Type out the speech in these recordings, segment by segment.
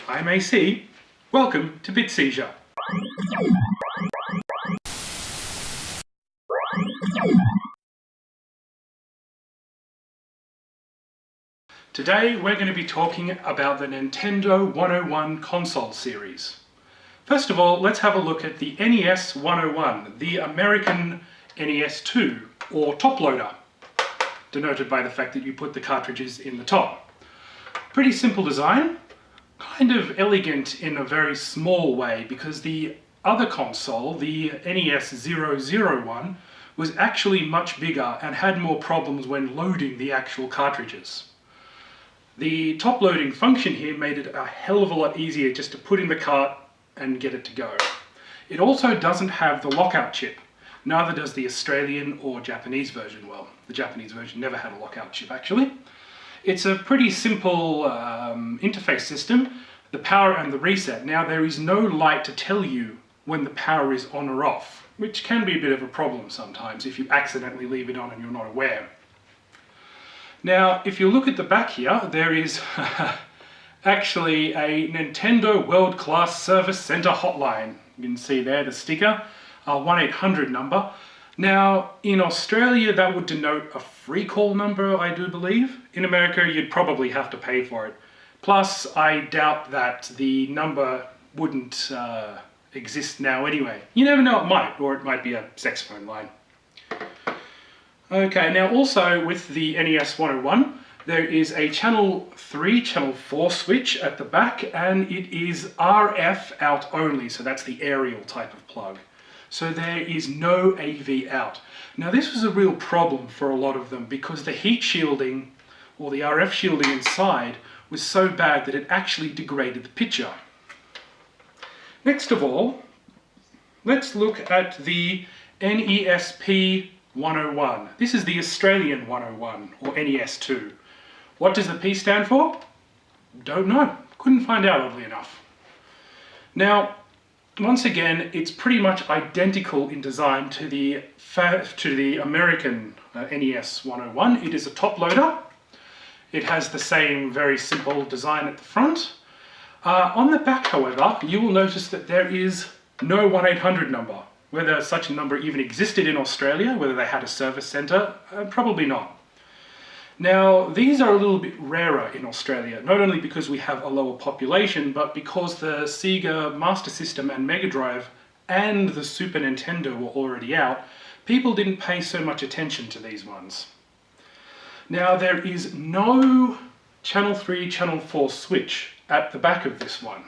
I'm AC. Welcome to Bit Seizure. Today we're going to be talking about the Nintendo 101 console series. First of all, let's have a look at the NES 101, the American NES 2, or top loader, denoted by the fact that you put the cartridges in the top. Pretty simple design, kind of elegant in a very small way, because the other console, the NES 001, was actually much bigger and had more problems when loading the actual cartridges. The top loading function here made it a hell of a lot easier just to put in the cart and get it to go. It also doesn't have the lockout chip. Neither does the Australian or Japanese version. Well, the Japanese version never had a lockout chip actually. It's a pretty simple interface system, the power and the reset. Now there is no light to tell you when the power is on or off, which can be a bit of a problem sometimes if you accidentally leave it on and you're not aware. Now, if you look at the back here, there is actually a Nintendo World Class Service Center hotline. You can see there the sticker, a 1-800 number. Now, in Australia, that would denote a free call number, I do believe. In America, you'd probably have to pay for it. Plus, I doubt that the number wouldn't exist now anyway. You never know, it might, or it might be a sex phone line. Okay, now also with the NES 101, there is a channel 3, channel 4 switch at the back, and it is RF out only, so that's the aerial type of plug. So there is no AV out. Now this was a real problem for a lot of them because the heat shielding, or the RF shielding inside, was so bad that it actually degraded the picture. Next of all, let's look at the NESP 101. This is the Australian 101, or NES 2. What does the P stand for? Don't know. Couldn't find out, oddly enough. Now, once again, it's pretty much identical in design to the American NES 101. It is a top loader. It has the same very simple design at the front. On the back, however, you will notice that there is no 1-800 number. Whether such a number even existed in Australia, whether they had a service centre, probably not. Now, these are a little bit rarer in Australia, not only because we have a lower population, but because the Sega Master System and Mega Drive and the Super Nintendo were already out, people didn't pay so much attention to these ones. Now, there is no Channel 3, Channel 4 switch at the back of this one.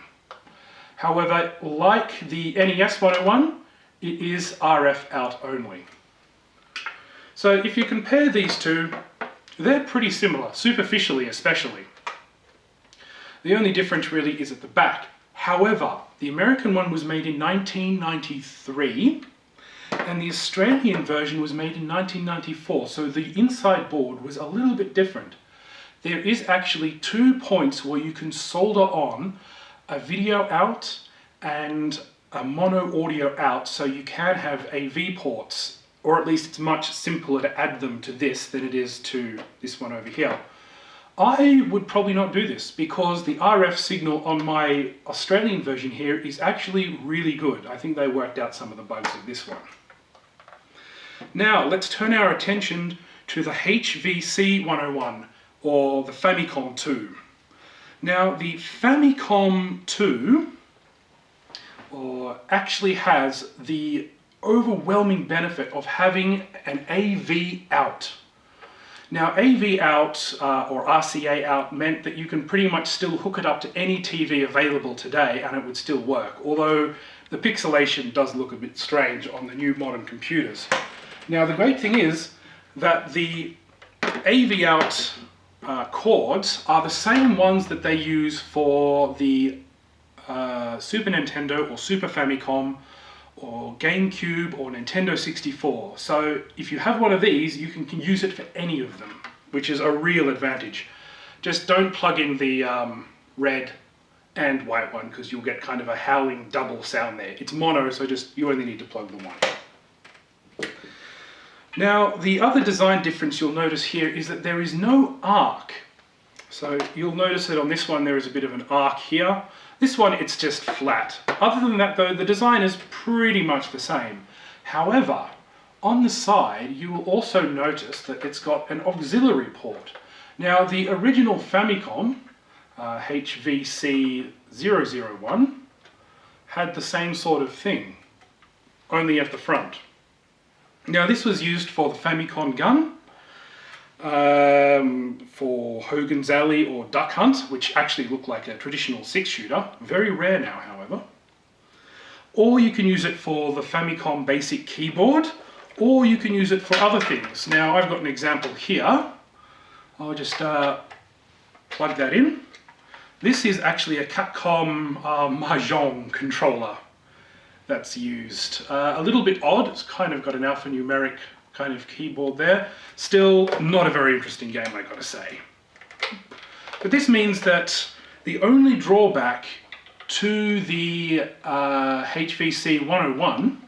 However, like the NES 101, it is RF out only. So if you compare these two, they're pretty similar, superficially especially. The only difference really is at the back. However, the American one was made in 1993 and the Australian version was made in 1994, so the inside board was a little bit different. There is actually 2 points where you can solder on a video out and a mono audio out, so you can have AV ports, or at least it's much simpler to add them to this than it is to this one over here. I would probably not do this because the RF signal on my Australian version here is actually really good. I think they worked out some of the bugs of this one. Now let's turn our attention to the HVC 101, or the Famicom 2. Now the Famicom 2 actually has the overwhelming benefit of having an AV out. Now AV out, or RCA out, meant that you can pretty much still hook it up to any TV available today and it would still work, although the pixelation does look a bit strange on the new modern computers. Now the great thing is that the AV out cords are the same ones that they use for the Super Nintendo or Super Famicom or GameCube or Nintendo 64. So if you have one of these, you can use it for any of them, which is a real advantage. Just don't plug in the red and white one because you'll get kind of a howling double sound there. It's mono, so you only need to plug the one. Now, the other design difference you'll notice here is that there is no arc. So you'll notice that on this one there is a bit of an arc here. This one it's just flat. Other than that though, the design is pretty much the same. However, on the side you will also notice that it's got an auxiliary port. Now the original Famicom, HVC001, had the same sort of thing, only at the front. Now this was used for the Famicom gun, for Hogan's Alley or Duck Hunt, which actually look like a traditional 6-shooter, very rare now however. Or you can use it for the Famicom basic keyboard, or you can use it for other things. Now I've got an example here. I'll just plug that in. This is actually a Capcom Mahjong controller that's used. A little bit odd, it's kind of got an alphanumeric kind of keyboard there. Still not a very interesting game, I gotta say. But this means that the only drawback to the HVC 101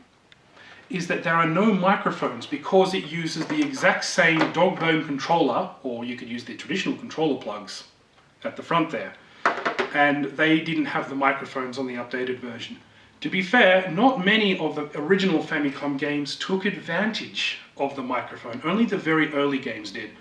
is that there are no microphones because it uses the exact same dog bone controller, or you could use the traditional controller plugs at the front there. And they didn't have the microphones on the updated version. To be fair, not many of the original Famicom games took advantage of the microphone. Only the very early games did.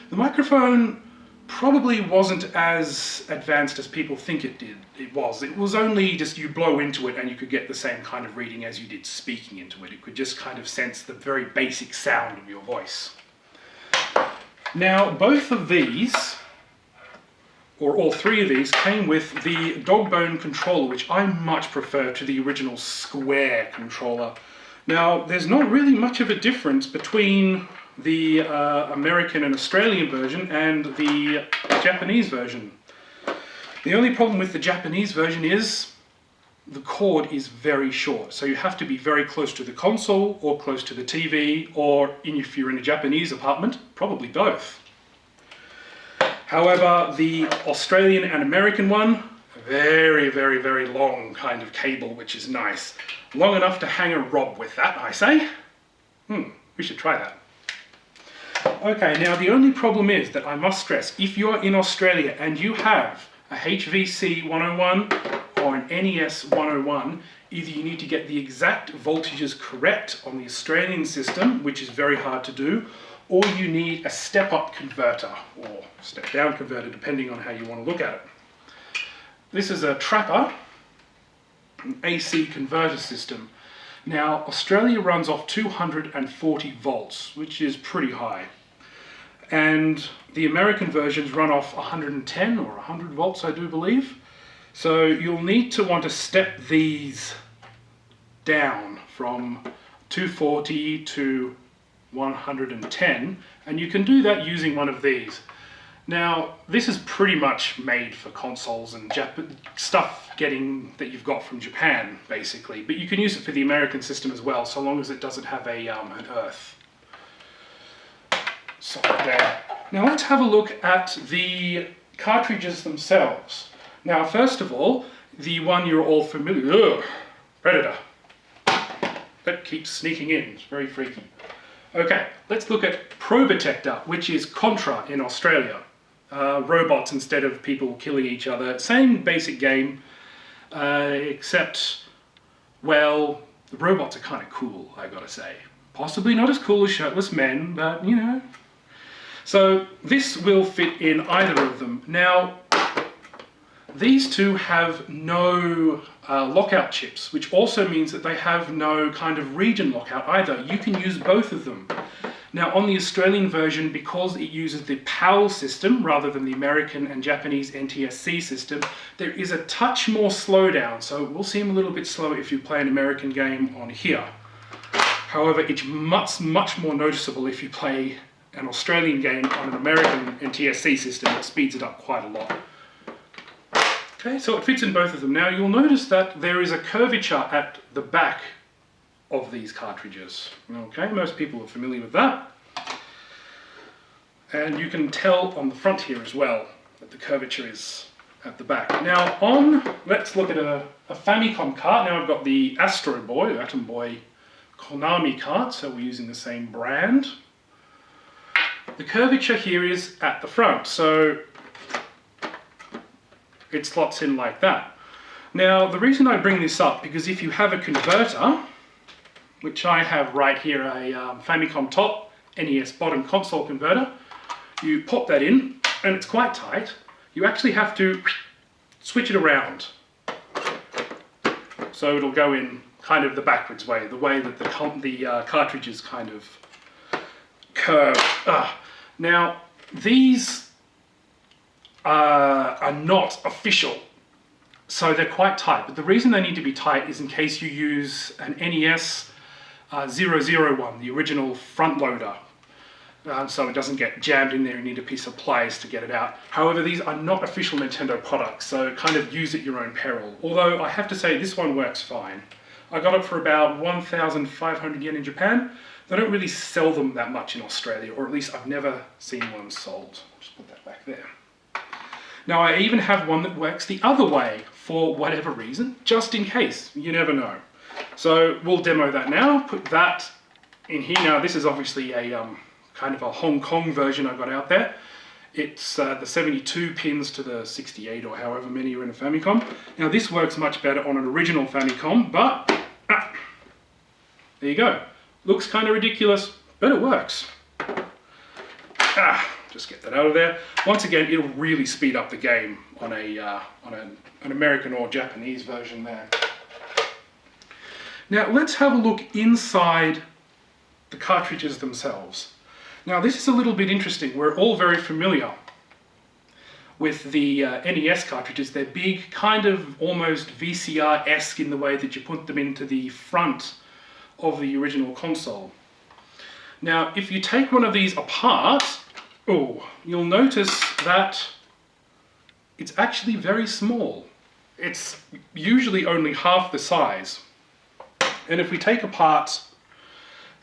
The microphone probably wasn't as advanced as people think it did. It was only just you blow into it and you could get the same kind of reading as you did speaking into it. It could just kind of sense the very basic sound of your voice. Now, both of these, or all three of these, came with the dog bone controller, which I much prefer to the original square controller. Now, there's not really much of a difference between the American and Australian version and the Japanese version. The only problem with the Japanese version is the cord is very short, so you have to be very close to the console or close to the TV, or if you're in a Japanese apartment, probably both. However, the Australian and American one, very, very, very long kind of cable, which is nice. Long enough to hang a rob with that, I say. We should try that. Okay, now the only problem is that I must stress, if you're in Australia and you have a HVC 101 or an NES 101, either you need to get the exact voltages correct on the Australian system, which is very hard to do, or you need a step-up converter, or step-down converter, depending on how you want to look at it. This is a Trapper, an AC converter system. Now, Australia runs off 240 volts, which is pretty high. And the American versions run off 110 or 100 volts, I do believe. So you'll need to want to step these down from 240 to 110, and you can do that using one of these. Now, this is pretty much made for consoles and stuff that you've got from Japan, basically. But you can use it for the American system as well, so long as it doesn't have an earth socket there. Now let's have a look at the cartridges themselves. Now, first of all, the one you're all familiar with, Predator. That keeps sneaking in, it's very freaky. Okay, let's look at Probotector, which is Contra in Australia. Robots instead of people killing each other. Same basic game, except, well, the robots are kind of cool, I gotta say. Possibly not as cool as shirtless men, but you know. So this will fit in either of them. Now, these two have no lockout chips, which also means that they have no kind of region lockout either. You can use both of them. Now, on the Australian version, because it uses the PAL system rather than the American and Japanese NTSC system, there is a touch more slowdown, so it will seem a little bit slower if you play an American game on here. However, it's much more noticeable if you play an Australian game on an American NTSC system. It speeds it up quite a lot. Okay, so it fits in both of them. Now, you'll notice that there is a curvature at the back of these cartridges. Okay, most people are familiar with that. And you can tell on the front here as well that the curvature is at the back. Now let's look at a Famicom cart. Now I've got the Astro Boy, Atom Boy Konami cart, so we're using the same brand. The curvature here is at the front, so It slots in like that. Now, the reason I bring this up, because if you have a converter, which I have right here, a Famicom top, NES bottom console converter, you pop that in, and it's quite tight. You actually have to switch it around. So it'll go in kind of the backwards way, the way that the cartridges kind of curve. Now, these are not official, so they're quite tight. But the reason they need to be tight is in case you use an NES 001, the original front loader. So it doesn't get jammed in there, you need a piece of pliers to get it out. However, these are not official Nintendo products, so kind of use at your own peril. Although I have to say this one works fine. I got it for about 1,500 yen in Japan. They don't really sell them that much in Australia, or at least I've never seen one sold. Just put that back there. Now I even have one that works the other way for whatever reason, just in case, you never know. So we'll demo that now, put that in here. Now this is obviously a kind of a Hong Kong version I got out there. It's the 72 pins to the 68 or however many are in a Famicom. Now this works much better on an original Famicom, but there you go. Looks kind of ridiculous, but it works. Just get that out of there. Once again, it'll really speed up the game on an American or Japanese version there. Now let's have a look inside the cartridges themselves. Now this is a little bit interesting. We're all very familiar with the NES cartridges. They're big, kind of almost VCR-esque in the way that you put them into the front of the original console. Now if you take one of these apart, you'll notice that it's actually very small. It's usually only half the size. And if we take apart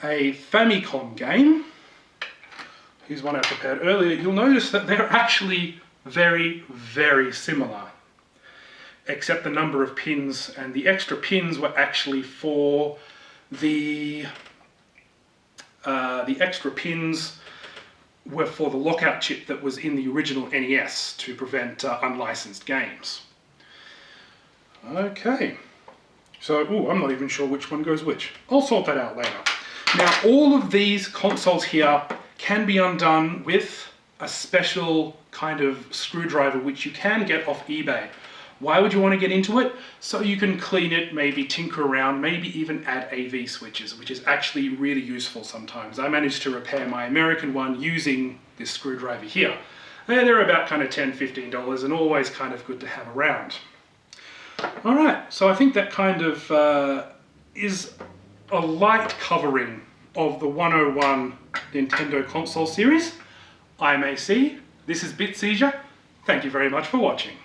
a Famicom game, here's one I prepared earlier, you'll notice that they're actually very, very similar. Except the number of pins, and the extra pins were actually for the extra pins were for the lockout chip that was in the original NES to prevent unlicensed games. Okay, so I'm not even sure which one goes which. I'll sort that out later. Now all of these consoles here can be undone with a special kind of screwdriver which you can get off eBay. Why would you want to get into it? So you can clean it, maybe tinker around, maybe even add AV switches, which is actually really useful sometimes. I managed to repair my American one using this screwdriver here. They're about kind of $10, $15 and always kind of good to have around. Alright, so I think that kind of is a light covering of the 101 Nintendo console series. I'm AC, this is Bit Seizure. Thank you very much for watching.